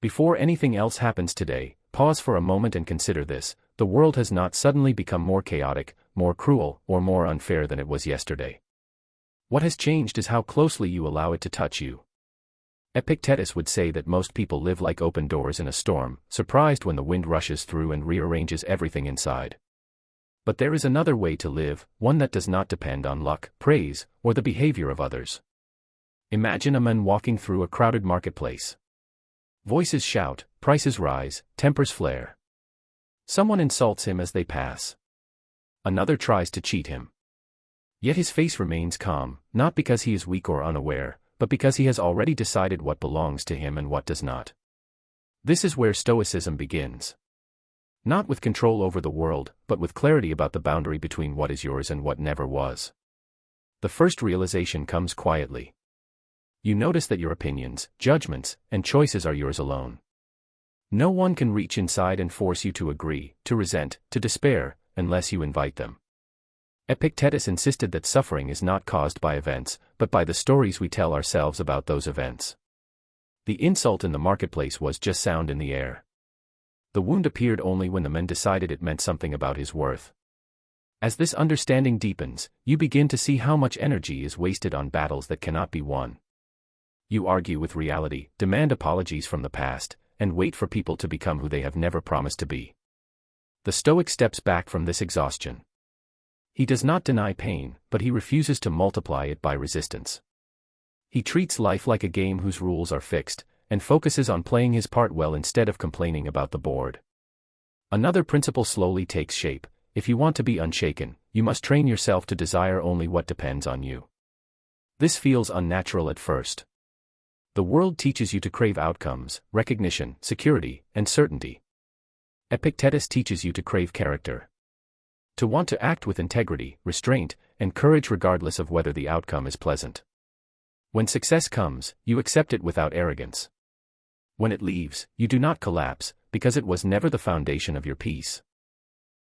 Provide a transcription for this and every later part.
Before anything else happens today, pause for a moment and consider this: the world has not suddenly become more chaotic, more cruel, or more unfair than it was yesterday. What has changed is how closely you allow it to touch you. Epictetus would say that most people live like open doors in a storm, surprised when the wind rushes through and rearranges everything inside. But there is another way to live, one that does not depend on luck, praise, or the behavior of others. Imagine a man walking through a crowded marketplace. Voices shout, prices rise, tempers flare. Someone insults him as they pass. Another tries to cheat him. Yet his face remains calm, not because he is weak or unaware, but because he has already decided what belongs to him and what does not. This is where Stoicism begins. Not with control over the world, but with clarity about the boundary between what is yours and what never was. The first realization comes quietly. You notice that your opinions, judgments, and choices are yours alone. No one can reach inside and force you to agree, to resent, to despair, unless you invite them. Epictetus insisted that suffering is not caused by events, but by the stories we tell ourselves about those events. The insult in the marketplace was just sound in the air. The wound appeared only when the man decided it meant something about his worth. As this understanding deepens, you begin to see how much energy is wasted on battles that cannot be won. You argue with reality, demand apologies from the past, and wait for people to become who they have never promised to be. The Stoic steps back from this exhaustion. He does not deny pain, but he refuses to multiply it by resistance. He treats life like a game whose rules are fixed, and focuses on playing his part well instead of complaining about the board. Another principle slowly takes shape: if you want to be unshaken, you must train yourself to desire only what depends on you. This feels unnatural at first. The world teaches you to crave outcomes, recognition, security, and certainty. Epictetus teaches you to crave character. To want to act with integrity, restraint, and courage regardless of whether the outcome is pleasant. When success comes, you accept it without arrogance. When it leaves, you do not collapse, because it was never the foundation of your peace.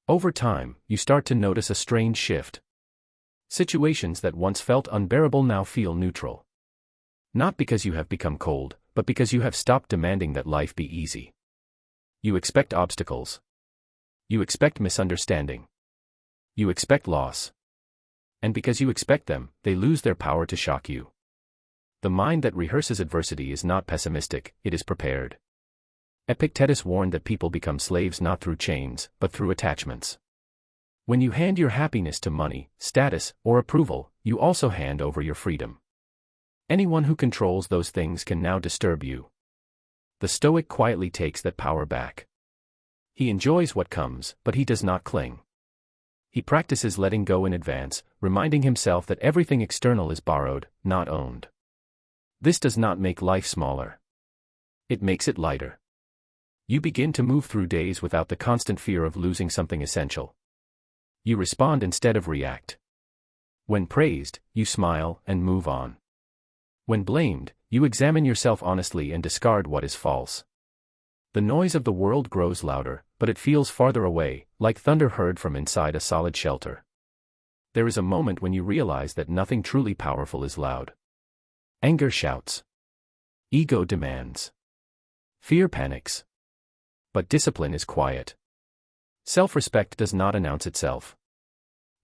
Over time, you start to notice a strange shift. Situations that once felt unbearable now feel neutral. Not because you have become cold, but because you have stopped demanding that life be easy. You expect obstacles. You expect misunderstanding. You expect loss. And because you expect them, they lose their power to shock you. The mind that rehearses adversity is not pessimistic, it is prepared. Epictetus warned that people become slaves not through chains, but through attachments. When you hand your happiness to money, status, or approval, you also hand over your freedom. Anyone who controls those things can now disturb you. The Stoic quietly takes that power back. He enjoys what comes, but he does not cling. He practices letting go in advance, reminding himself that everything external is borrowed, not owned. This does not make life smaller. It makes it lighter. You begin to move through days without the constant fear of losing something essential. You respond instead of react. When praised, you smile and move on. When blamed, you examine yourself honestly and discard what is false. The noise of the world grows louder, but it feels farther away, like thunder heard from inside a solid shelter. There is a moment when you realize that nothing truly powerful is loud. Anger shouts. Ego demands. Fear panics. But discipline is quiet. Self-respect does not announce itself.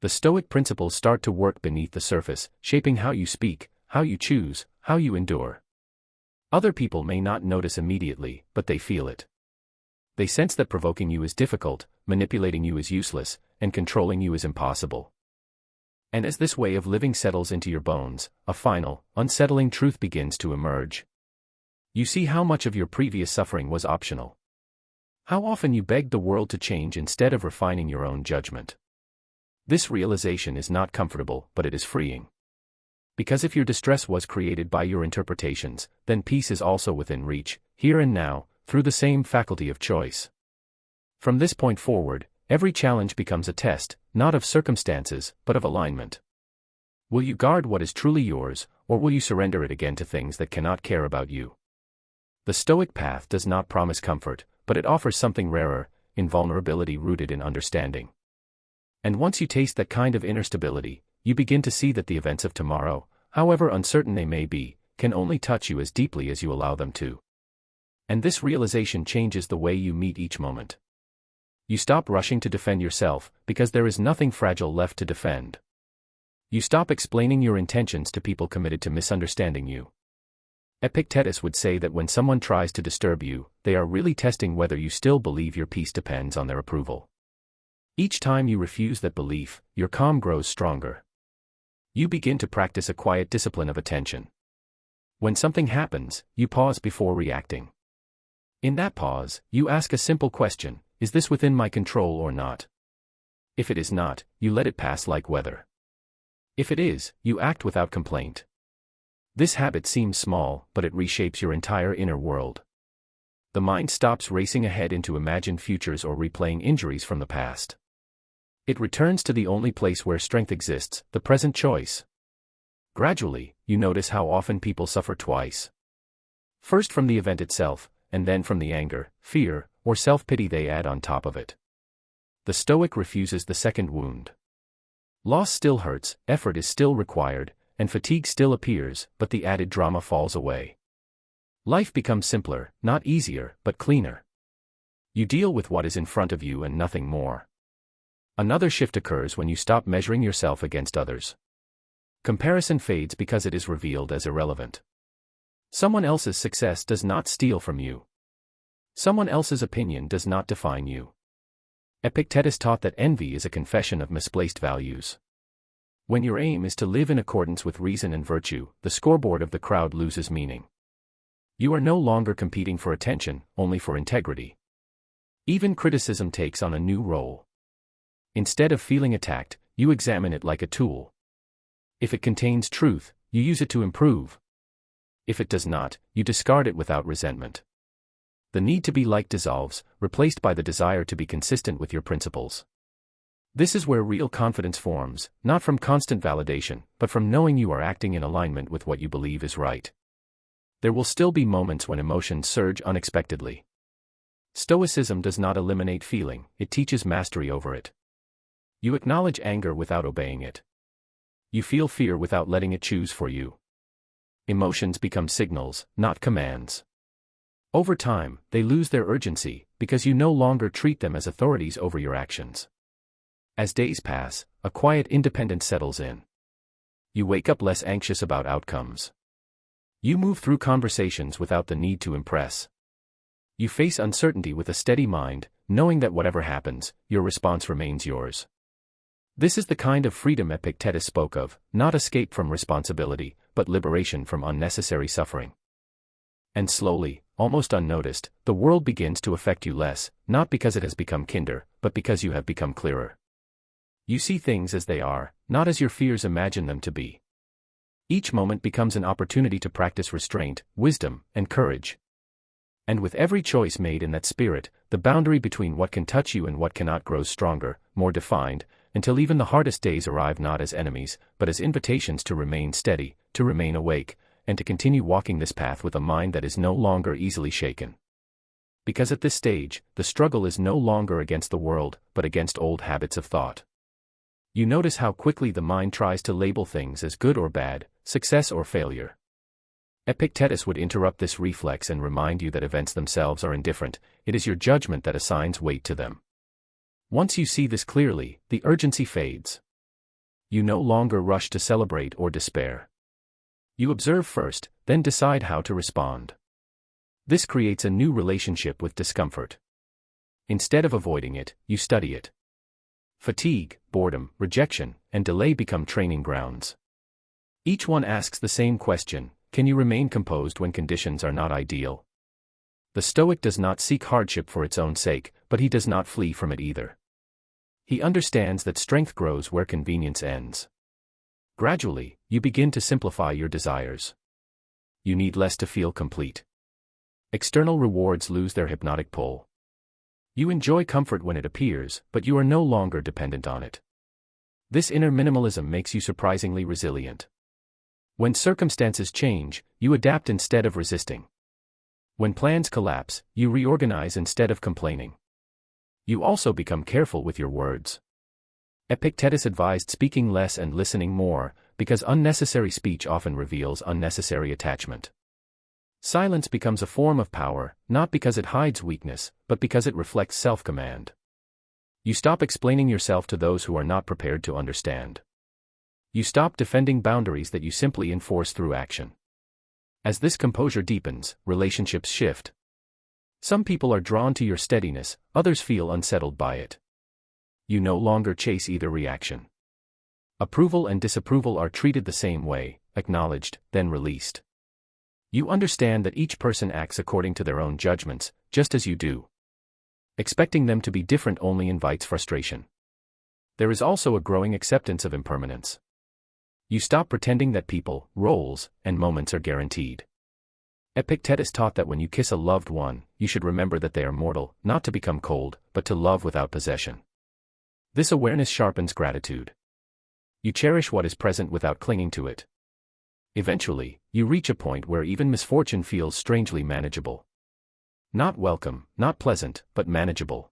The Stoic principles start to work beneath the surface, shaping how you speak, how you choose, how you endure. Other people may not notice immediately, but they feel it. They sense that provoking you is difficult, manipulating you is useless, and controlling you is impossible. And as this way of living settles into your bones, a final, unsettling truth begins to emerge. You see how much of your previous suffering was optional. How often you begged the world to change instead of refining your own judgment. This realization is not comfortable, but it is freeing. Because if your distress was created by your interpretations, then peace is also within reach, here and now, through the same faculty of choice. From this point forward, every challenge becomes a test, not of circumstances, but of alignment. Will you guard what is truly yours, or will you surrender it again to things that cannot care about you? The Stoic path does not promise comfort, but it offers something rarer, invulnerability rooted in understanding. And once you taste that kind of inner stability, you begin to see that the events of tomorrow, however uncertain they may be, can only touch you as deeply as you allow them to. And this realization changes the way you meet each moment. You stop rushing to defend yourself, because there is nothing fragile left to defend. You stop explaining your intentions to people committed to misunderstanding you. Epictetus would say that when someone tries to disturb you, they are really testing whether you still believe your peace depends on their approval. Each time you refuse that belief, your calm grows stronger. You begin to practice a quiet discipline of attention. When something happens, you pause before reacting. In that pause, you ask a simple question: is this within my control or not? If it is not, you let it pass like weather. If it is, you act without complaint. This habit seems small, but it reshapes your entire inner world. The mind stops racing ahead into imagined futures or replaying injuries from the past. It returns to the only place where strength exists, the present choice. Gradually, you notice how often people suffer twice. First from the event itself, and then from the anger, fear, or self-pity they add on top of it. The Stoic refuses the second wound. Loss still hurts, effort is still required, and fatigue still appears, but the added drama falls away. Life becomes simpler, not easier, but cleaner. You deal with what is in front of you and nothing more. Another shift occurs when you stop measuring yourself against others. Comparison fades because it is revealed as irrelevant. Someone else's success does not steal from you. Someone else's opinion does not define you. Epictetus taught that envy is a confession of misplaced values. When your aim is to live in accordance with reason and virtue, the scoreboard of the crowd loses meaning. You are no longer competing for attention, only for integrity. Even criticism takes on a new role. Instead of feeling attacked, you examine it like a tool. If it contains truth, you use it to improve. If it does not, you discard it without resentment. The need to be liked dissolves, replaced by the desire to be consistent with your principles. This is where real confidence forms, not from constant validation, but from knowing you are acting in alignment with what you believe is right. There will still be moments when emotions surge unexpectedly. Stoicism does not eliminate feeling, it teaches mastery over it. You acknowledge anger without obeying it. You feel fear without letting it choose for you. Emotions become signals, not commands. Over time, they lose their urgency, because you no longer treat them as authorities over your actions. As days pass, a quiet independence settles in. You wake up less anxious about outcomes. You move through conversations without the need to impress. You face uncertainty with a steady mind, knowing that whatever happens, your response remains yours. This is the kind of freedom Epictetus spoke of, not escape from responsibility, but liberation from unnecessary suffering. And slowly, almost unnoticed, the world begins to affect you less, not because it has become kinder, but because you have become clearer. You see things as they are, not as your fears imagine them to be. Each moment becomes an opportunity to practice restraint, wisdom, and courage. And with every choice made in that spirit, the boundary between what can touch you and what cannot grows stronger, more defined, until even the hardest days arrive not as enemies, but as invitations to remain steady, to remain awake, and to continue walking this path with a mind that is no longer easily shaken. Because at this stage, the struggle is no longer against the world, but against old habits of thought. You notice how quickly the mind tries to label things as good or bad, success or failure. Epictetus would interrupt this reflex and remind you that events themselves are indifferent, it is your judgment that assigns weight to them. Once you see this clearly, the urgency fades. You no longer rush to celebrate or despair. You observe first, then decide how to respond. This creates a new relationship with discomfort. Instead of avoiding it, you study it. Fatigue, boredom, rejection, and delay become training grounds. Each one asks the same question: can you remain composed when conditions are not ideal? The Stoic does not seek hardship for its own sake, but he does not flee from it either. He understands that strength grows where convenience ends. Gradually, you begin to simplify your desires. You need less to feel complete. External rewards lose their hypnotic pull. You enjoy comfort when it appears, but you are no longer dependent on it. This inner minimalism makes you surprisingly resilient. When circumstances change, you adapt instead of resisting. When plans collapse, you reorganize instead of complaining. You also become careful with your words. Epictetus advised speaking less and listening more, because unnecessary speech often reveals unnecessary attachment. Silence becomes a form of power, not because it hides weakness, but because it reflects self-command. You stop explaining yourself to those who are not prepared to understand. You stop defending boundaries that you simply enforce through action. As this composure deepens, relationships shift. Some people are drawn to your steadiness, others feel unsettled by it. You no longer chase either reaction. Approval and disapproval are treated the same way, acknowledged, then released. You understand that each person acts according to their own judgments, just as you do. Expecting them to be different only invites frustration. There is also a growing acceptance of impermanence. You stop pretending that people, roles, and moments are guaranteed. Epictetus taught that when you kiss a loved one, you should remember that they are mortal, not to become cold, but to love without possession. This awareness sharpens gratitude. You cherish what is present without clinging to it. Eventually, you reach a point where even misfortune feels strangely manageable. Not welcome, not pleasant, but manageable.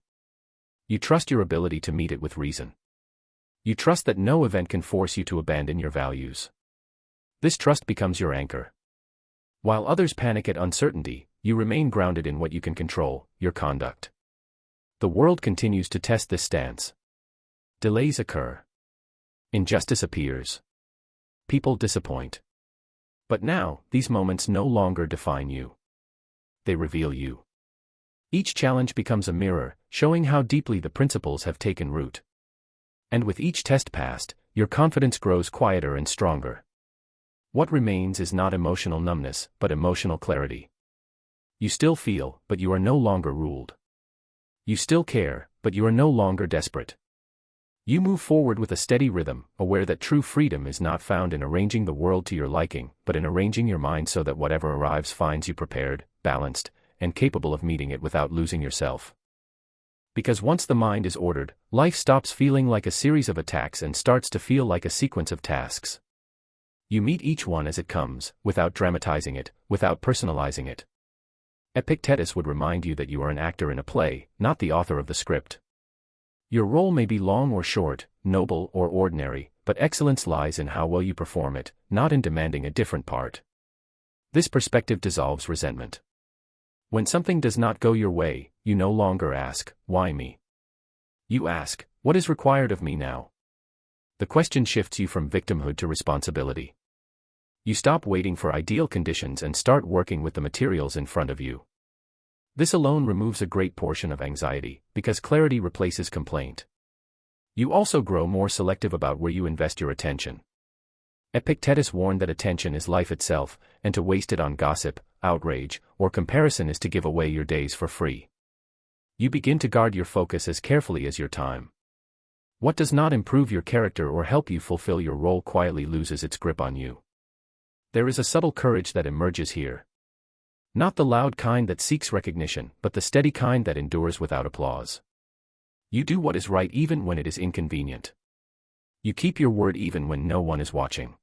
You trust your ability to meet it with reason. You trust that no event can force you to abandon your values. This trust becomes your anchor. While others panic at uncertainty, you remain grounded in what you can control, your conduct. The world continues to test this stance. Delays occur. Injustice appears. People disappoint. But now, these moments no longer define you. They reveal you. Each challenge becomes a mirror, showing how deeply the principles have taken root. And with each test passed, your confidence grows quieter and stronger. What remains is not emotional numbness, but emotional clarity. You still feel, but you are no longer ruled. You still care, but you are no longer desperate. You move forward with a steady rhythm, aware that true freedom is not found in arranging the world to your liking, but in arranging your mind so that whatever arrives finds you prepared, balanced, and capable of meeting it without losing yourself. Because once the mind is ordered, life stops feeling like a series of attacks and starts to feel like a sequence of tasks. You meet each one as it comes, without dramatizing it, without personalizing it. Epictetus would remind you that you are an actor in a play, not the author of the script. Your role may be long or short, noble or ordinary, but excellence lies in how well you perform it, not in demanding a different part. This perspective dissolves resentment. When something does not go your way, you no longer ask, "Why me?" You ask, "What is required of me now?" The question shifts you from victimhood to responsibility. You stop waiting for ideal conditions and start working with the materials in front of you. This alone removes a great portion of anxiety, because clarity replaces complaint. You also grow more selective about where you invest your attention. Epictetus warned that attention is life itself, and to waste it on gossip, outrage, or comparison is to give away your days for free. You begin to guard your focus as carefully as your time. What does not improve your character or help you fulfill your role quietly loses its grip on you. There is a subtle courage that emerges here. Not the loud kind that seeks recognition, but the steady kind that endures without applause. You do what is right even when it is inconvenient. You keep your word even when no one is watching.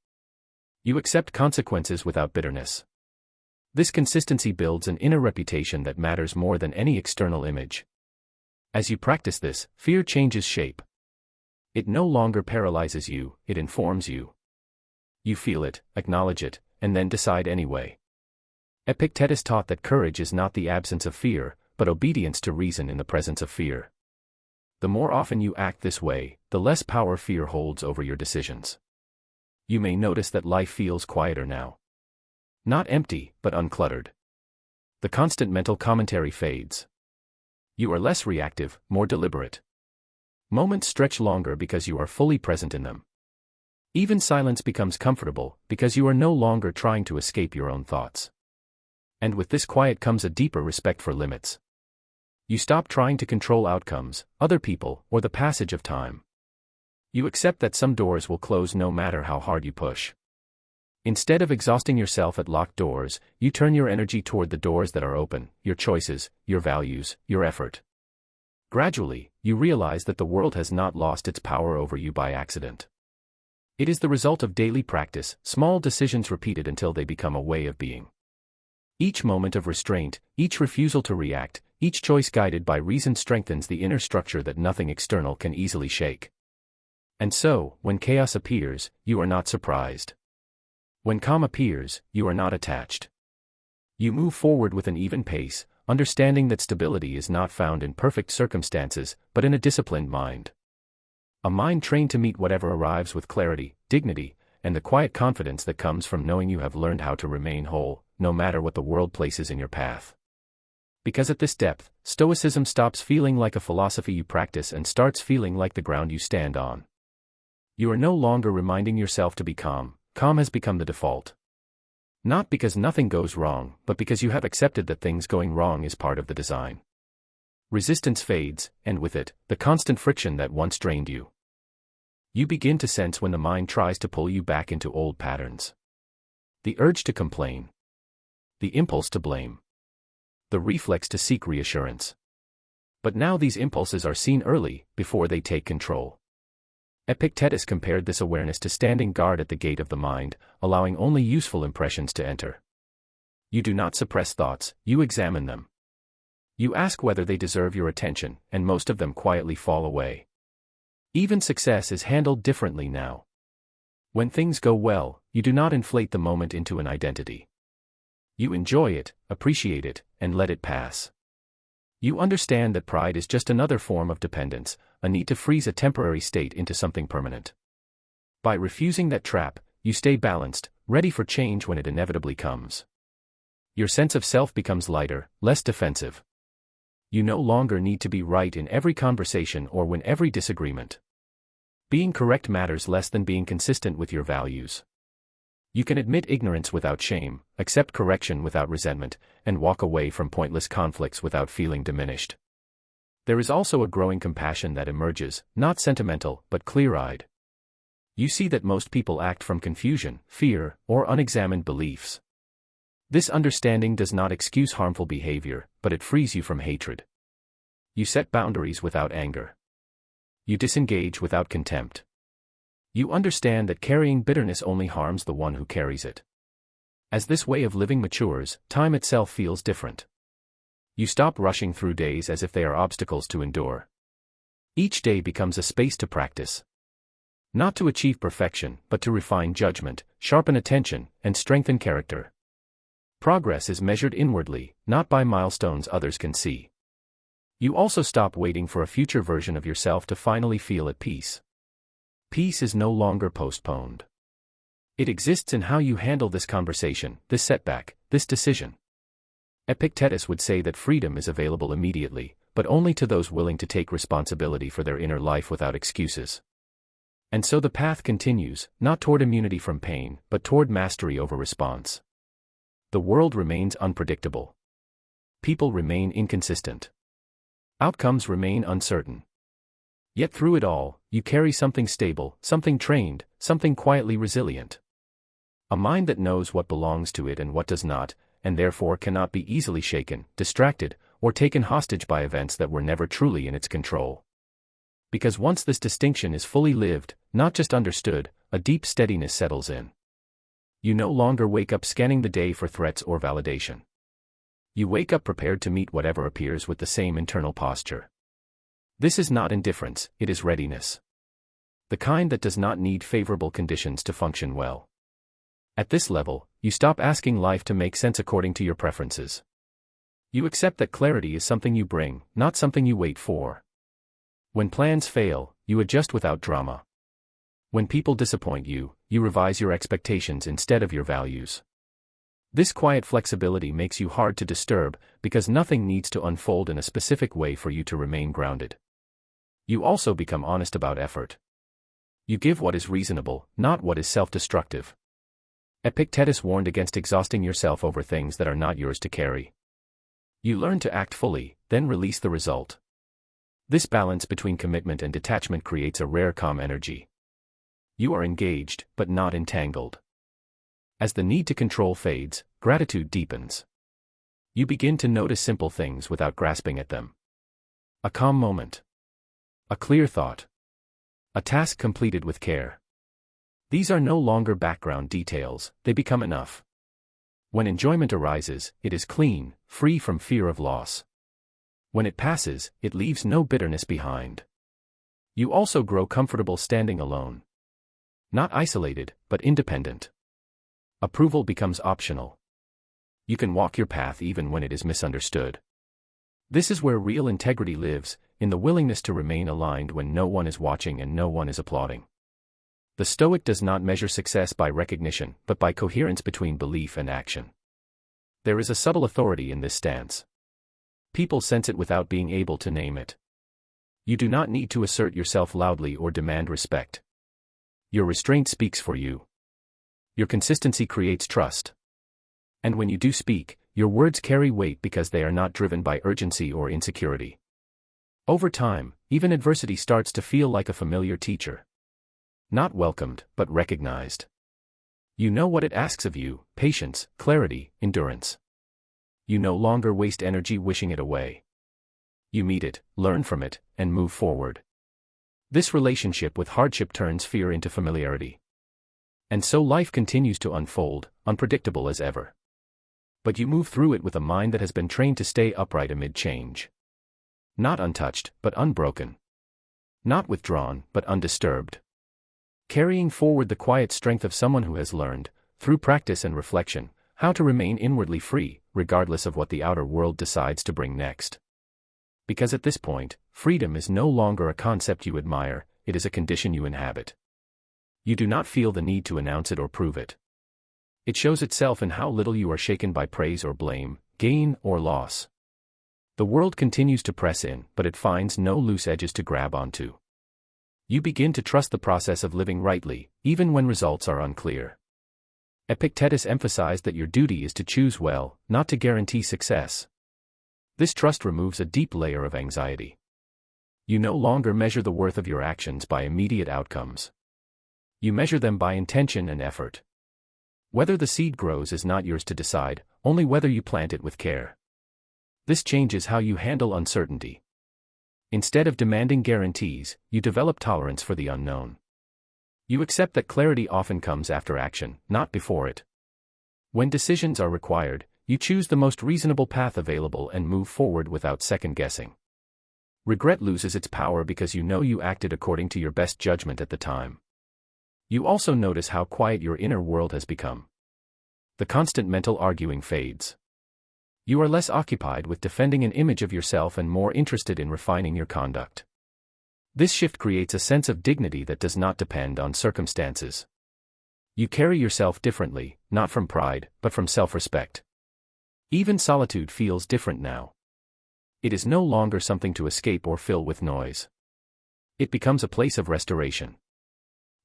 You accept consequences without bitterness. This consistency builds an inner reputation that matters more than any external image. As you practice this, fear changes shape. It no longer paralyzes you, it informs you. You feel it, acknowledge it, and then decide anyway. Epictetus taught that courage is not the absence of fear, but obedience to reason in the presence of fear. The more often you act this way, the less power fear holds over your decisions. You may notice that life feels quieter now. Not empty, but uncluttered. The constant mental commentary fades. You are less reactive, more deliberate. Moments stretch longer because you are fully present in them. Even silence becomes comfortable, because you are no longer trying to escape your own thoughts. And with this quiet comes a deeper respect for limits. You stop trying to control outcomes, other people, or the passage of time. You accept that some doors will close no matter how hard you push. Instead of exhausting yourself at locked doors, you turn your energy toward the doors that are open, your choices, your values, your effort. Gradually, you realize that the world has not lost its power over you by accident. It is the result of daily practice, small decisions repeated until they become a way of being. Each moment of restraint, each refusal to react, each choice guided by reason strengthens the inner structure that nothing external can easily shake. And so, when chaos appears, you are not surprised. When calm appears, you are not attached. You move forward with an even pace, understanding that stability is not found in perfect circumstances, but in a disciplined mind. A mind trained to meet whatever arrives with clarity, dignity, and the quiet confidence that comes from knowing you have learned how to remain whole, no matter what the world places in your path. Because at this depth, Stoicism stops feeling like a philosophy you practice and starts feeling like the ground you stand on. You are no longer reminding yourself to be calm. Calm has become the default. Not because nothing goes wrong, but because you have accepted that things going wrong is part of the design. Resistance fades, and with it, the constant friction that once drained you. You begin to sense when the mind tries to pull you back into old patterns. The urge to complain. The impulse to blame. The reflex to seek reassurance. But now these impulses are seen early, before they take control. Epictetus compared this awareness to standing guard at the gate of the mind, allowing only useful impressions to enter. You do not suppress thoughts, you examine them. You ask whether they deserve your attention, and most of them quietly fall away. Even success is handled differently now. When things go well, you do not inflate the moment into an identity. You enjoy it, appreciate it, and let it pass. You understand that pride is just another form of dependence, a need to freeze a temporary state into something permanent. By refusing that trap, you stay balanced, ready for change when it inevitably comes. Your sense of self becomes lighter, less defensive. You no longer need to be right in every conversation or win every disagreement. Being correct matters less than being consistent with your values. You can admit ignorance without shame, accept correction without resentment, and walk away from pointless conflicts without feeling diminished. There is also a growing compassion that emerges, not sentimental, but clear-eyed. You see that most people act from confusion, fear, or unexamined beliefs. This understanding does not excuse harmful behavior, but it frees you from hatred. You set boundaries without anger. You disengage without contempt. You understand that carrying bitterness only harms the one who carries it. As this way of living matures, time itself feels different. You stop rushing through days as if they are obstacles to endure. Each day becomes a space to practice. Not to achieve perfection, but to refine judgment, sharpen attention, and strengthen character. Progress is measured inwardly, not by milestones others can see. You also stop waiting for a future version of yourself to finally feel at peace. Peace is no longer postponed. It exists in how you handle this conversation, this setback, this decision. Epictetus would say that freedom is available immediately, but only to those willing to take responsibility for their inner life without excuses. And so the path continues, not toward immunity from pain, but toward mastery over response. The world remains unpredictable. People remain inconsistent. Outcomes remain uncertain. Yet through it all, you carry something stable, something trained, something quietly resilient. A mind that knows what belongs to it and what does not, and therefore cannot be easily shaken, distracted, or taken hostage by events that were never truly in its control. Because once this distinction is fully lived, not just understood, a deep steadiness settles in. You no longer wake up scanning the day for threats or validation. You wake up prepared to meet whatever appears with the same internal posture. This is not indifference, it is readiness. The kind that does not need favorable conditions to function well. At this level, you stop asking life to make sense according to your preferences. You accept that clarity is something you bring, not something you wait for. When plans fail, you adjust without drama. When people disappoint you, you revise your expectations instead of your values. This quiet flexibility makes you hard to disturb, because nothing needs to unfold in a specific way for you to remain grounded. You also become honest about effort. You give what is reasonable, not what is self-destructive. Epictetus warned against exhausting yourself over things that are not yours to carry. You learn to act fully, then release the result. This balance between commitment and detachment creates a rare calm energy. You are engaged, but not entangled. As the need to control fades, gratitude deepens. You begin to notice simple things without grasping at them. A calm moment. A clear thought. A task completed with care. These are no longer background details, they become enough. When enjoyment arises, it is clean, free from fear of loss. When it passes, it leaves no bitterness behind. You also grow comfortable standing alone. Not isolated, but independent. Approval becomes optional. You can walk your path even when it is misunderstood. This is where real integrity lives, in the willingness to remain aligned when no one is watching and no one is applauding. The Stoic does not measure success by recognition, but by coherence between belief and action. There is a subtle authority in this stance. People sense it without being able to name it. You do not need to assert yourself loudly or demand respect. Your restraint speaks for you. Your consistency creates trust. And when you do speak, your words carry weight because they are not driven by urgency or insecurity. Over time, even adversity starts to feel like a familiar teacher. Not welcomed, but recognized. You know what it asks of you: patience, clarity, endurance. You no longer waste energy wishing it away. You meet it, learn from it, and move forward. This relationship with hardship turns fear into familiarity. And so life continues to unfold, unpredictable as ever. But you move through it with a mind that has been trained to stay upright amid change. Not untouched, but unbroken. Not withdrawn, but undisturbed. Carrying forward the quiet strength of someone who has learned, through practice and reflection, how to remain inwardly free, regardless of what the outer world decides to bring next. Because at this point, freedom is no longer a concept you admire, it is a condition you inhabit. You do not feel the need to announce it or prove it. It shows itself in how little you are shaken by praise or blame, gain or loss. The world continues to press in, but it finds no loose edges to grab onto. You begin to trust the process of living rightly, even when results are unclear. Epictetus emphasized that your duty is to choose well, not to guarantee success. This trust removes a deep layer of anxiety. You no longer measure the worth of your actions by immediate outcomes. You measure them by intention and effort. Whether the seed grows is not yours to decide, only whether you plant it with care. This changes how you handle uncertainty. Instead of demanding guarantees, you develop tolerance for the unknown. You accept that clarity often comes after action, not before it. When decisions are required, you choose the most reasonable path available and move forward without second-guessing. Regret loses its power because you know you acted according to your best judgment at the time. You also notice how quiet your inner world has become. The constant mental arguing fades. You are less occupied with defending an image of yourself and more interested in refining your conduct. This shift creates a sense of dignity that does not depend on circumstances. You carry yourself differently, not from pride, but from self-respect. Even solitude feels different now. It is no longer something to escape or fill with noise. It becomes a place of restoration.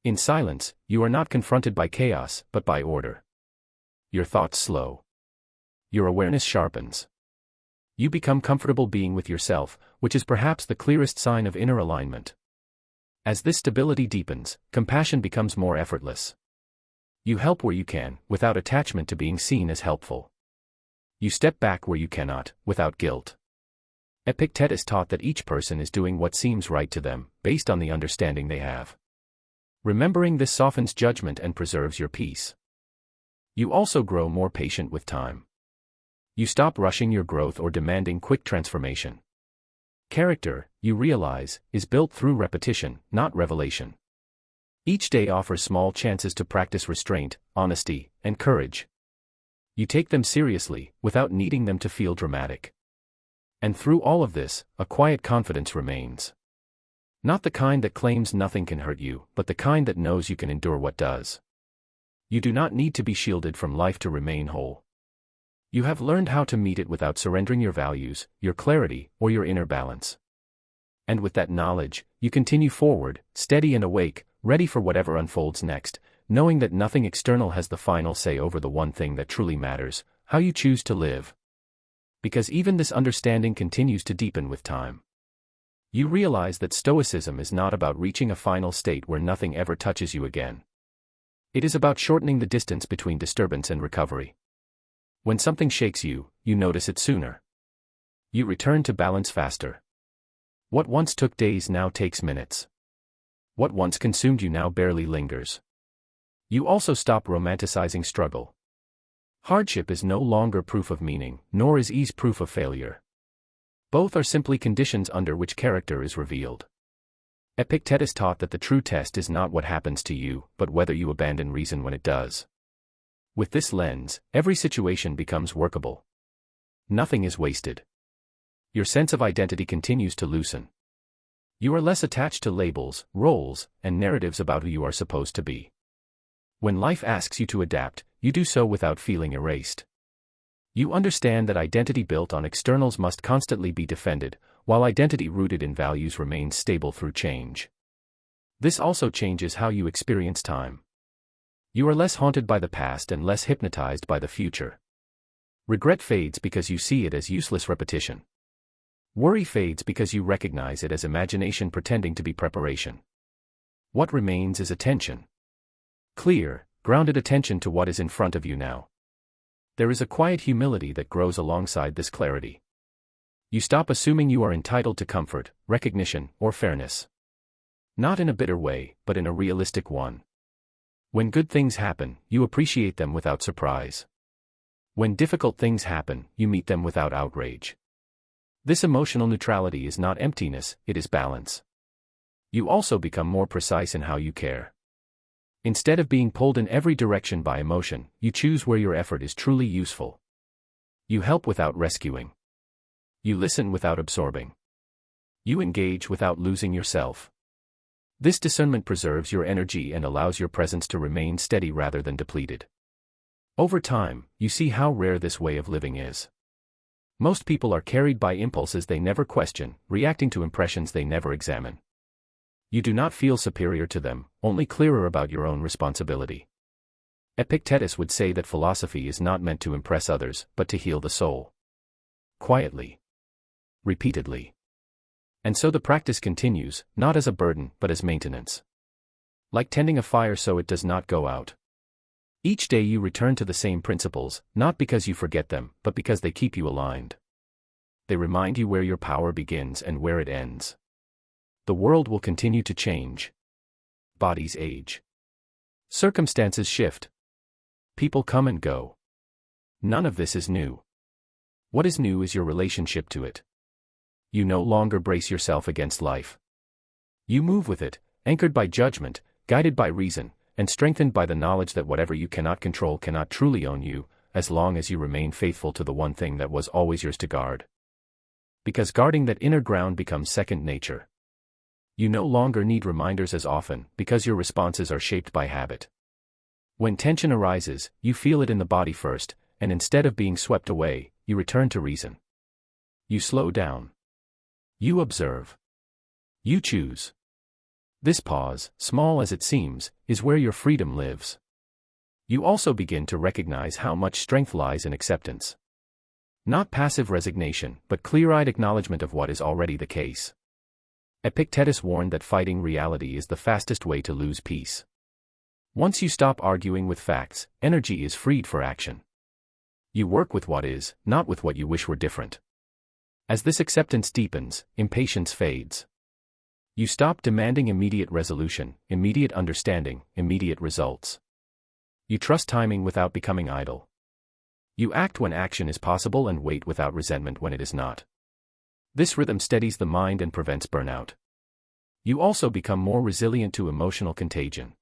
In silence, you are not confronted by chaos, but by order. Your thoughts slow. Your awareness sharpens. You become comfortable being with yourself, which is perhaps the clearest sign of inner alignment. As this stability deepens, compassion becomes more effortless. You help where you can, without attachment to being seen as helpful. You step back where you cannot, without guilt. Epictetus taught that each person is doing what seems right to them, based on the understanding they have. Remembering this softens judgment and preserves your peace. You also grow more patient with time. You stop rushing your growth or demanding quick transformation. Character, you realize, is built through repetition, not revelation. Each day offers small chances to practice restraint, honesty, and courage. You take them seriously, without needing them to feel dramatic. And through all of this, a quiet confidence remains. Not the kind that claims nothing can hurt you, but the kind that knows you can endure what does. You do not need to be shielded from life to remain whole. You have learned how to meet it without surrendering your values, your clarity, or your inner balance. And with that knowledge, you continue forward, steady and awake, ready for whatever unfolds next, knowing that nothing external has the final say over the one thing that truly matters: how you choose to live. Because even this understanding continues to deepen with time. You realize that Stoicism is not about reaching a final state where nothing ever touches you again. It is about shortening the distance between disturbance and recovery. When something shakes you, you notice it sooner. You return to balance faster. What once took days now takes minutes. What once consumed you now barely lingers. You also stop romanticizing struggle. Hardship is no longer proof of meaning, nor is ease proof of failure. Both are simply conditions under which character is revealed. Epictetus taught that the true test is not what happens to you, but whether you abandon reason when it does. With this lens, every situation becomes workable. Nothing is wasted. Your sense of identity continues to loosen. You are less attached to labels, roles, and narratives about who you are supposed to be. When life asks you to adapt, you do so without feeling erased. You understand that identity built on externals must constantly be defended, while identity rooted in values remains stable through change. This also changes how you experience time. You are less haunted by the past and less hypnotized by the future. Regret fades because you see it as useless repetition. Worry fades because you recognize it as imagination pretending to be preparation. What remains is attention. Clear, grounded attention to what is in front of you now. There is a quiet humility that grows alongside this clarity. You stop assuming you are entitled to comfort, recognition, or fairness. Not in a bitter way, but in a realistic one. When good things happen, you appreciate them without surprise. When difficult things happen, you meet them without outrage. This emotional neutrality is not emptiness, it is balance. You also become more precise in how you care. Instead of being pulled in every direction by emotion, you choose where your effort is truly useful. You help without rescuing. You listen without absorbing. You engage without losing yourself. This discernment preserves your energy and allows your presence to remain steady rather than depleted. Over time, you see how rare this way of living is. Most people are carried by impulses they never question, reacting to impressions they never examine. You do not feel superior to them, only clearer about your own responsibility. Epictetus would say that philosophy is not meant to impress others, but to heal the soul. Quietly. Repeatedly. And so the practice continues, not as a burden, but as maintenance. Like tending a fire so it does not go out. Each day you return to the same principles, not because you forget them, but because they keep you aligned. They remind you where your power begins and where it ends. The world will continue to change. Bodies age. Circumstances shift. People come and go. None of this is new. What is new is your relationship to it. You no longer brace yourself against life. You move with it, anchored by judgment, guided by reason, and strengthened by the knowledge that whatever you cannot control cannot truly own you, as long as you remain faithful to the one thing that was always yours to guard. Because guarding that inner ground becomes second nature. You no longer need reminders as often, because your responses are shaped by habit. When tension arises, you feel it in the body first, and instead of being swept away, you return to reason. You slow down. You observe. You choose. This pause, small as it seems, is where your freedom lives. You also begin to recognize how much strength lies in acceptance. Not passive resignation, but clear-eyed acknowledgement of what is already the case. Epictetus warned that fighting reality is the fastest way to lose peace. Once you stop arguing with facts, energy is freed for action. You work with what is, not with what you wish were different. As this acceptance deepens, impatience fades. You stop demanding immediate resolution, immediate understanding, immediate results. You trust timing without becoming idle. You act when action is possible and wait without resentment when it is not. This rhythm steadies the mind and prevents burnout. You also become more resilient to emotional contagion.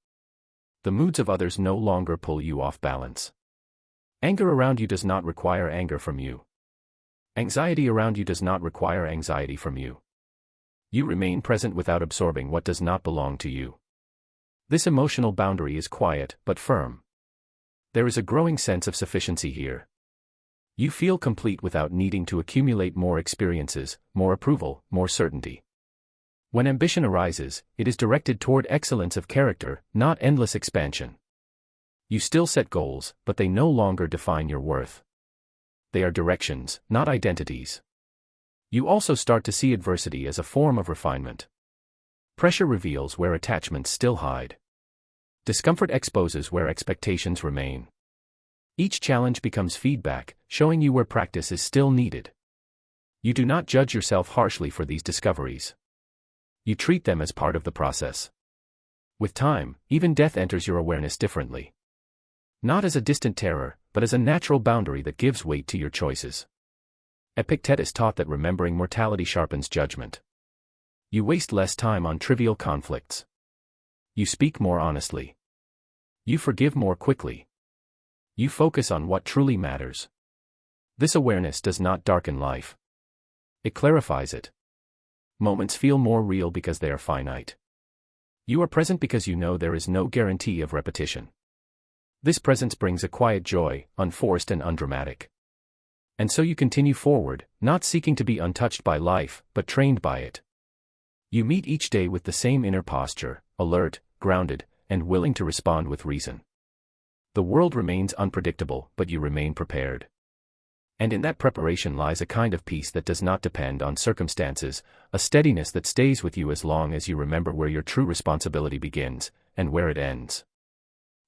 The moods of others no longer pull you off balance. Anger around you does not require anger from you. Anxiety around you does not require anxiety from you. You remain present without absorbing what does not belong to you. This emotional boundary is quiet but firm. There is a growing sense of sufficiency here. You feel complete without needing to accumulate more experiences, more approval, more certainty. When ambition arises, it is directed toward excellence of character, not endless expansion. You still set goals, but they no longer define your worth. They are directions, not identities. You also start to see adversity as a form of refinement. Pressure reveals where attachments still hide. Discomfort exposes where expectations remain. Each challenge becomes feedback, showing you where practice is still needed. You do not judge yourself harshly for these discoveries. You treat them as part of the process. With time, even death enters your awareness differently. Not as a distant terror, but as a natural boundary that gives weight to your choices. Epictetus taught that remembering mortality sharpens judgment. You waste less time on trivial conflicts. You speak more honestly. You forgive more quickly. You focus on what truly matters. This awareness does not darken life. It clarifies it. Moments feel more real because they are finite. You are present because you know there is no guarantee of repetition. This presence brings a quiet joy, unforced and undramatic. And so you continue forward, not seeking to be untouched by life, but trained by it. You meet each day with the same inner posture, alert, grounded, and willing to respond with reason. The world remains unpredictable, but you remain prepared. And in that preparation lies a kind of peace that does not depend on circumstances, a steadiness that stays with you as long as you remember where your true responsibility begins, and where it ends.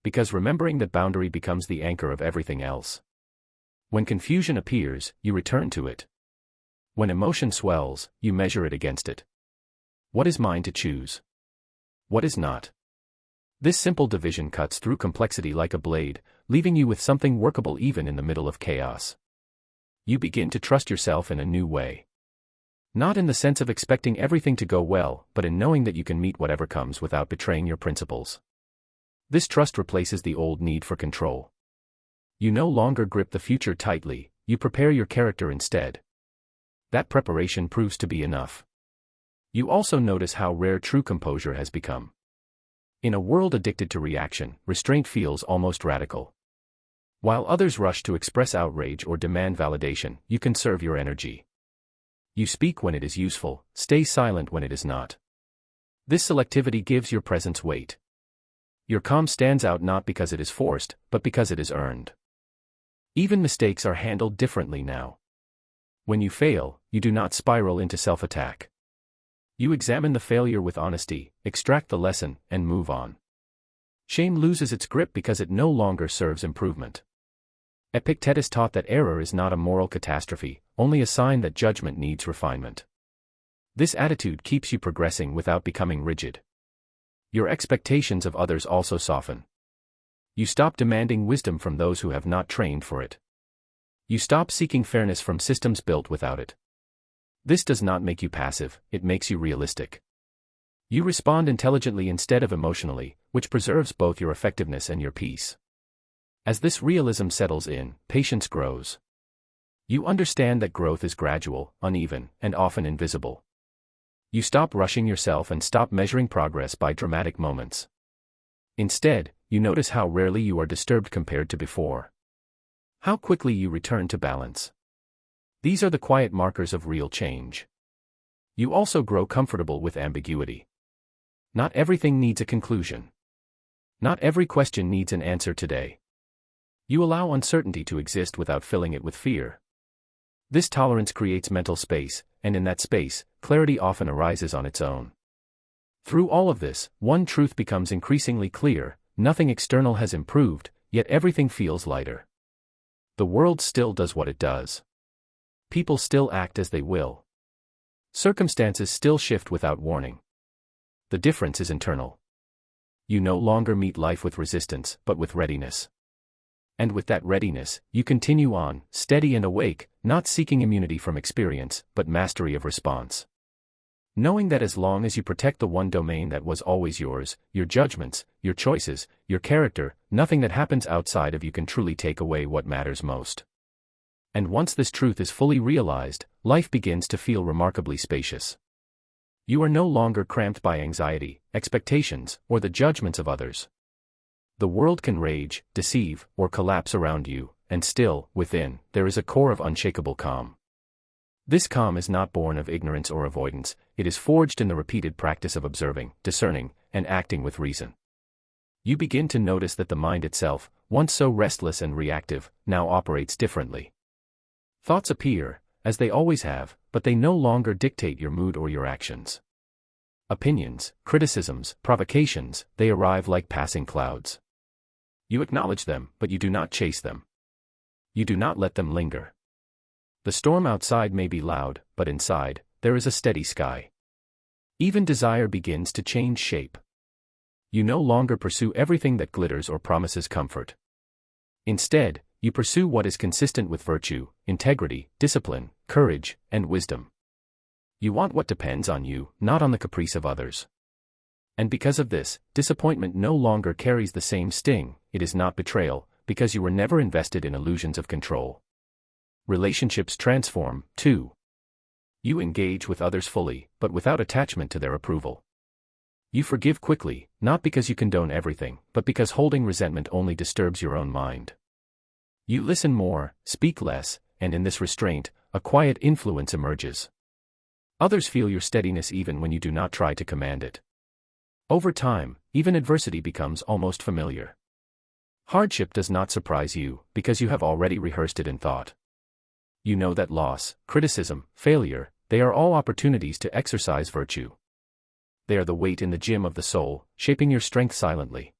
Because remembering that boundary becomes the anchor of everything else. When confusion appears, you return to it. When emotion swells, you measure it against it. What is mine to choose? What is not? This simple division cuts through complexity like a blade, leaving you with something workable even in the middle of chaos. You begin to trust yourself in a new way. Not in the sense of expecting everything to go well, but in knowing that you can meet whatever comes without betraying your principles. This trust replaces the old need for control. You no longer grip the future tightly, you prepare your character instead. That preparation proves to be enough. You also notice how rare true composure has become. In a world addicted to reaction, restraint feels almost radical. While others rush to express outrage or demand validation, you conserve your energy. You speak when it is useful, stay silent when it is not. This selectivity gives your presence weight. Your calm stands out not because it is forced, but because it is earned. Even mistakes are handled differently now. When you fail, you do not spiral into self-attack. You examine the failure with honesty, extract the lesson, and move on. Shame loses its grip because it no longer serves improvement. Epictetus taught that error is not a moral catastrophe, only a sign that judgment needs refinement. This attitude keeps you progressing without becoming rigid. Your expectations of others also soften. You stop demanding wisdom from those who have not trained for it. You stop seeking fairness from systems built without it. This does not make you passive, it makes you realistic. You respond intelligently instead of emotionally, which preserves both your effectiveness and your peace. As this realism settles in, patience grows. You understand that growth is gradual, uneven, and often invisible. You stop rushing yourself and stop measuring progress by dramatic moments. Instead, you notice how rarely you are disturbed compared to before. How quickly you return to balance. These are the quiet markers of real change. You also grow comfortable with ambiguity. Not everything needs a conclusion. Not every question needs an answer today. You allow uncertainty to exist without filling it with fear. This tolerance creates mental space, and in that space, clarity often arises on its own. Through all of this, one truth becomes increasingly clear: nothing external has improved, yet everything feels lighter. The world still does what it does. People still act as they will. Circumstances still shift without warning. The difference is internal. You no longer meet life with resistance, but with readiness. And with that readiness, you continue on, steady and awake, not seeking immunity from experience, but mastery of response. Knowing that as long as you protect the one domain that was always yours, your judgments, your choices, your character, nothing that happens outside of you can truly take away what matters most. And once this truth is fully realized, life begins to feel remarkably spacious. You are no longer cramped by anxiety, expectations, or the judgments of others. The world can rage, deceive, or collapse around you, and still, within, there is a core of unshakable calm. This calm is not born of ignorance or avoidance, it is forged in the repeated practice of observing, discerning, and acting with reason. You begin to notice that the mind itself, once so restless and reactive, now operates differently. Thoughts appear, as they always have, but they no longer dictate your mood or your actions. Opinions, criticisms, provocations, they arrive like passing clouds. You acknowledge them, but you do not chase them. You do not let them linger. The storm outside may be loud, but inside, there is a steady sky. Even desire begins to change shape. You no longer pursue everything that glitters or promises comfort. Instead, you pursue what is consistent with virtue, integrity, discipline, courage, and wisdom. You want what depends on you, not on the caprice of others. And because of this, disappointment no longer carries the same sting. It is not betrayal, because you were never invested in illusions of control. Relationships transform, too. You engage with others fully, but without attachment to their approval. You forgive quickly, not because you condone everything, but because holding resentment only disturbs your own mind. You listen more, speak less, and in this restraint, a quiet influence emerges. Others feel your steadiness even when you do not try to command it. Over time, even adversity becomes almost familiar. Hardship does not surprise you, because you have already rehearsed it in thought. You know that loss, criticism, failure, they are all opportunities to exercise virtue. They are the weight in the gym of the soul, shaping your strength silently.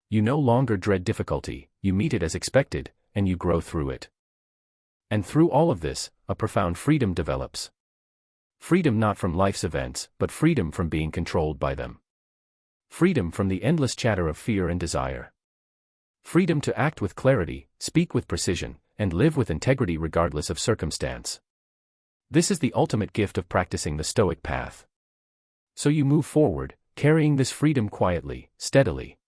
You no longer dread difficulty, you meet it as expected, and you grow through it. And through all of this, a profound freedom develops. Freedom not from life's events, but freedom from being controlled by them. Freedom from the endless chatter of fear and desire. Freedom to act with clarity, speak with precision, and live with integrity regardless of circumstance. This is the ultimate gift of practicing the Stoic path. So you move forward, carrying this freedom quietly, steadily.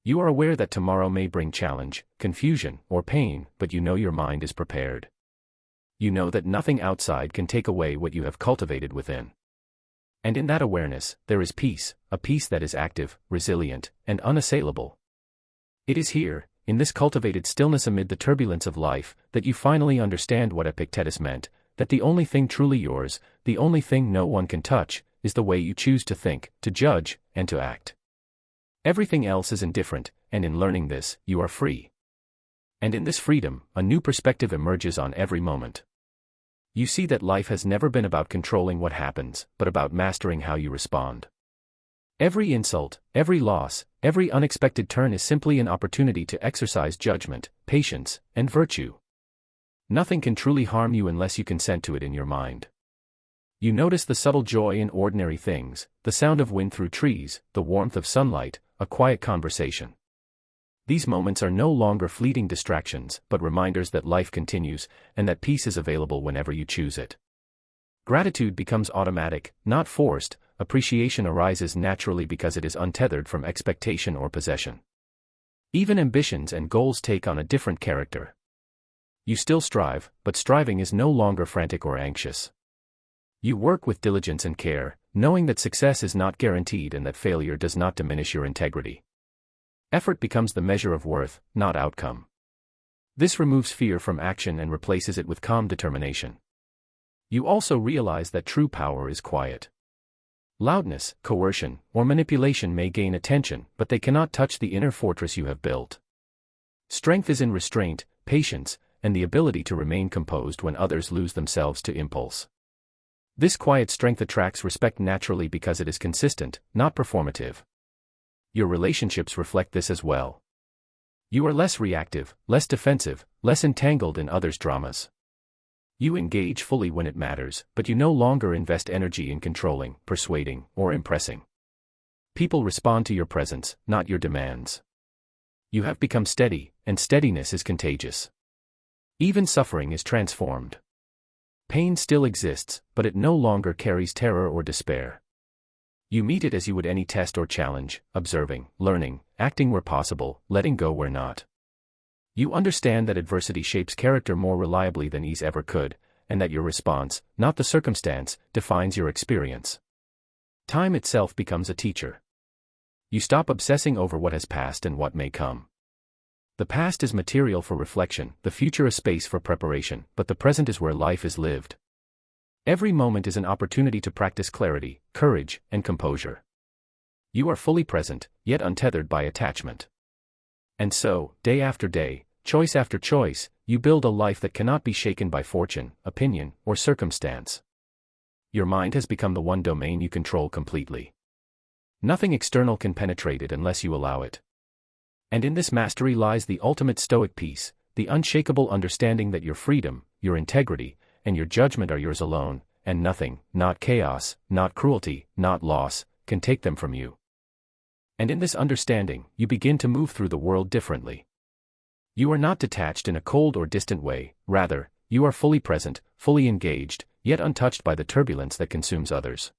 You are aware that tomorrow may bring challenge, confusion, or pain, but you know your mind is prepared. You know that nothing outside can take away what you have cultivated within. And in that awareness, there is peace, a peace that is active, resilient, and unassailable. It is here, in this cultivated stillness amid the turbulence of life, that you finally understand what Epictetus meant, that the only thing truly yours, the only thing no one can touch, is the way you choose to think, to judge, and to act. Everything else is indifferent, and in learning this, you are free. And in this freedom, a new perspective emerges on every moment. You see that life has never been about controlling what happens, but about mastering how you respond. Every insult, every loss, every unexpected turn is simply an opportunity to exercise judgment, patience, and virtue. Nothing can truly harm you unless you consent to it in your mind. You notice the subtle joy in ordinary things, the sound of wind through trees, the warmth of sunlight, a quiet conversation. These moments are no longer fleeting distractions, but reminders that life continues, and that peace is available whenever you choose it. Gratitude becomes automatic, not forced. Appreciation arises naturally because it is untethered from expectation or possession. Even ambitions and goals take on a different character. You still strive, but striving is no longer frantic or anxious. You work with diligence and care, knowing that success is not guaranteed and that failure does not diminish your integrity. Effort becomes the measure of worth, not outcome. This removes fear from action and replaces it with calm determination. You also realize that true power is quiet. Loudness, coercion, or manipulation may gain attention, but they cannot touch the inner fortress you have built. Strength is in restraint, patience, and the ability to remain composed when others lose themselves to impulse. This quiet strength attracts respect naturally because it is consistent, not performative. Your relationships reflect this as well. You are less reactive, less defensive, less entangled in others' dramas. You engage fully when it matters, but you no longer invest energy in controlling, persuading, or impressing. People respond to your presence, not your demands. You have become steady, and steadiness is contagious. Even suffering is transformed. Pain still exists, but it no longer carries terror or despair. You meet it as you would any test or challenge, observing, learning, acting where possible, letting go where not. You understand that adversity shapes character more reliably than ease ever could, and that your response, not the circumstance, defines your experience. Time itself becomes a teacher. You stop obsessing over what has passed and what may come. The past is material for reflection, the future a space for preparation, but the present is where life is lived. Every moment is an opportunity to practice clarity, courage, and composure. You are fully present, yet untethered by attachment. And so, day after day, choice after choice, you build a life that cannot be shaken by fortune, opinion, or circumstance. Your mind has become the one domain you control completely. Nothing external can penetrate it unless you allow it. And in this mastery lies the ultimate Stoic peace, the unshakable understanding that your freedom, your integrity, and your judgment are yours alone, and nothing, not chaos, not cruelty, not loss, can take them from you. And in this understanding, you begin to move through the world differently. You are not detached in a cold or distant way, rather, you are fully present, fully engaged, yet untouched by the turbulence that consumes others.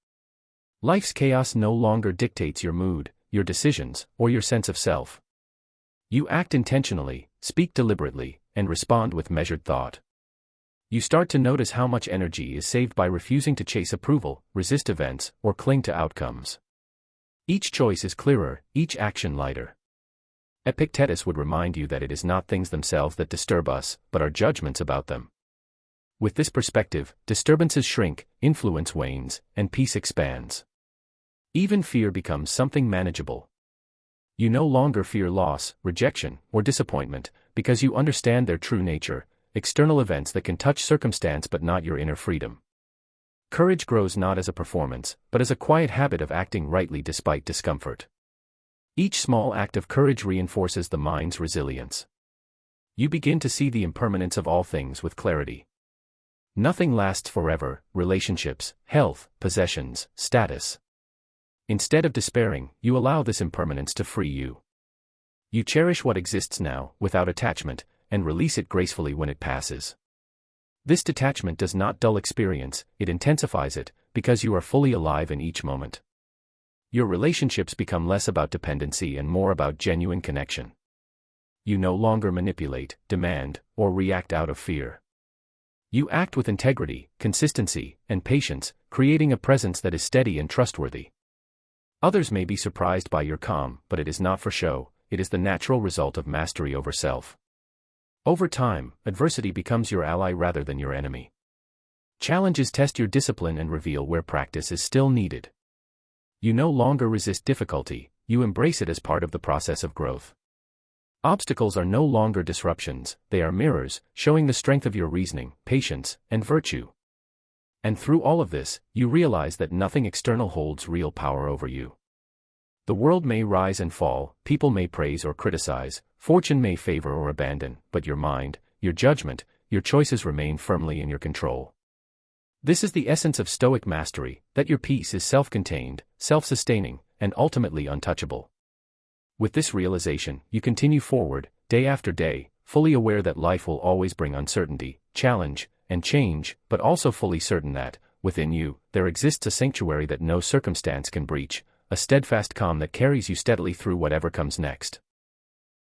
Life's chaos no longer dictates your mood, your decisions, or your sense of self. You act intentionally, speak deliberately, and respond with measured thought. You start to notice how much energy is saved by refusing to chase approval, resist events, or cling to outcomes. Each choice is clearer, each action lighter. Epictetus would remind you that it is not things themselves that disturb us, but our judgments about them. With this perspective, disturbances shrink, influence wanes, and peace expands. Even fear becomes something manageable. You no longer fear loss, rejection, or disappointment, because you understand their true nature, external events that can touch circumstance but not your inner freedom. Courage grows not as a performance, but as a quiet habit of acting rightly despite discomfort. Each small act of courage reinforces the mind's resilience. You begin to see the impermanence of all things with clarity. Nothing lasts forever: relationships, health, possessions, status. Instead of despairing, you allow this impermanence to free you. You cherish what exists now, without attachment, and release it gracefully when it passes. This detachment does not dull experience, it intensifies it, because you are fully alive in each moment. Your relationships become less about dependency and more about genuine connection. You no longer manipulate, demand, or react out of fear. You act with integrity, consistency, and patience, creating a presence that is steady and trustworthy. Others may be surprised by your calm, but it is not for show, it is the natural result of mastery over self. Over time, adversity becomes your ally rather than your enemy. Challenges test your discipline and reveal where practice is still needed. You no longer resist difficulty, you embrace it as part of the process of growth. Obstacles are no longer disruptions, they are mirrors, showing the strength of your reasoning, patience, and virtue. And through all of this, you realize that nothing external holds real power over you. The world may rise and fall, people may praise or criticize, fortune may favor or abandon, but your mind, your judgment, your choices remain firmly in your control. This is the essence of Stoic mastery, that your peace is self-contained, self-sustaining, and ultimately untouchable. With this realization, you continue forward, day after day, fully aware that life will always bring uncertainty, challenge, and change, but also fully certain that, within you, there exists a sanctuary that no circumstance can breach, a steadfast calm that carries you steadily through whatever comes next.